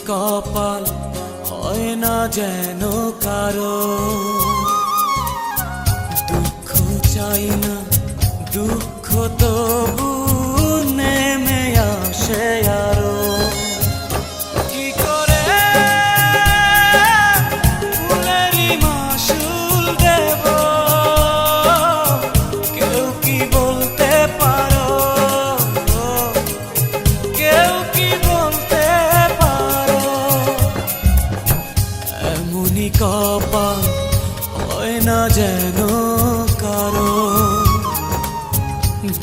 কপাল হয় না যেন কারো, দুঃখ চাই না দুঃখ তবু নেমে আসে আরো। কি করে ফুলেরই মাসুল দেব, কেউ কি বলতে পারো, কেউ কি বলতে পারো। এমনই কপাল হয় না যেন কারো,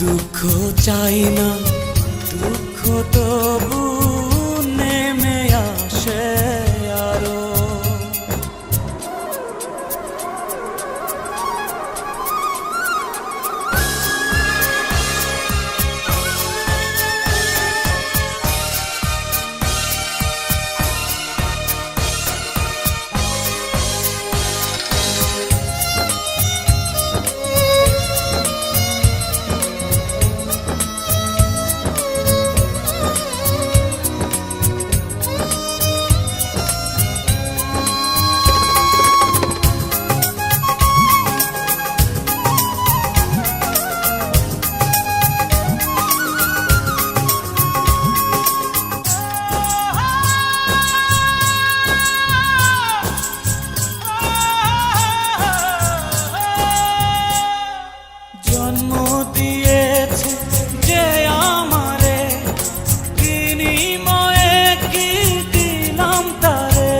দুঃখ চাই না দুঃখ তবু নেমে আসে আরো। জন্ম দিয়েছে যে আমারে, বিনিময়ে কি দিলাম তারে।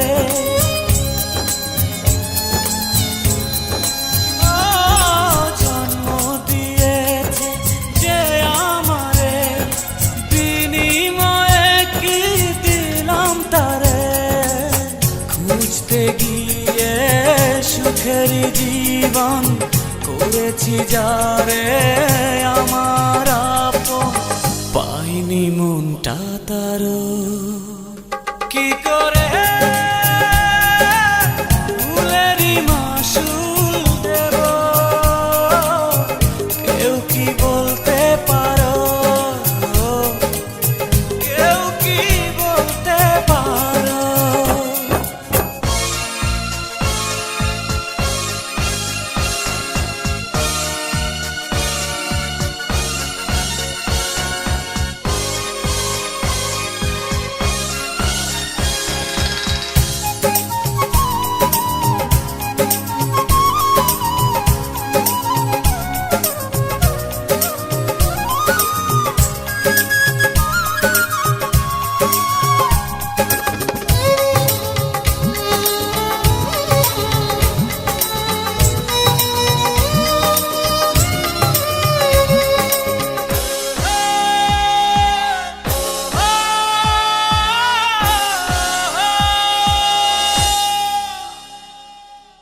জন্ম দিয়েছে যে আমারে, বিনিময়ে কি দিলাম তারে। খুঁজতে গিয়ে সুখের জীবন করেছি যারে আমার আপন, পাইনি মনটা তারো। কি করে ফুলেরই মাসুল দেব, কেউ কি বলতে পারো, কেউ কি বলতে পারো।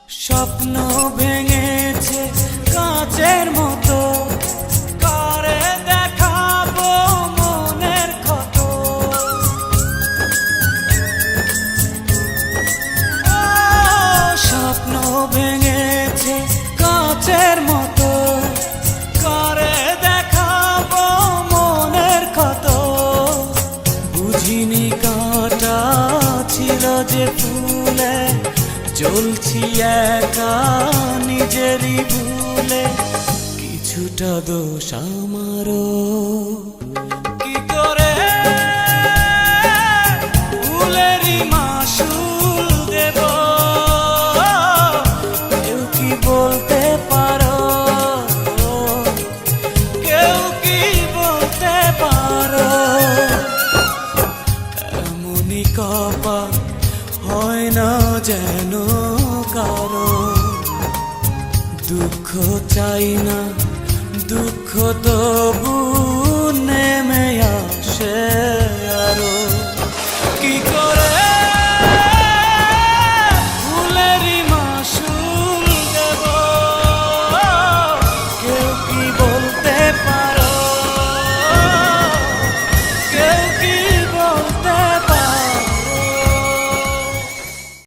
স্বপ্ন ভেঙেছে কাঁচের মতো, কারে দেখাবো মনের ক্ষত। স্বপ্ন ভেঙেছে কাঁচের মতো, কারে দেখাবো মনের ক্ষত। বুঝিনি কাঁটা ছিল যে ফুলে, জ্বলছি একা নিজেরই ভুলে, কিছুটা দোষ আমারও। কি করে ফুলেরই মাসুল দেব, কেউ কি বলতে পারো, কেউ কি বলতে পারো। এমনই কপাল হয় না যেন কারো, দুঃখ চাই না দুঃখ তবু নেমে আসে।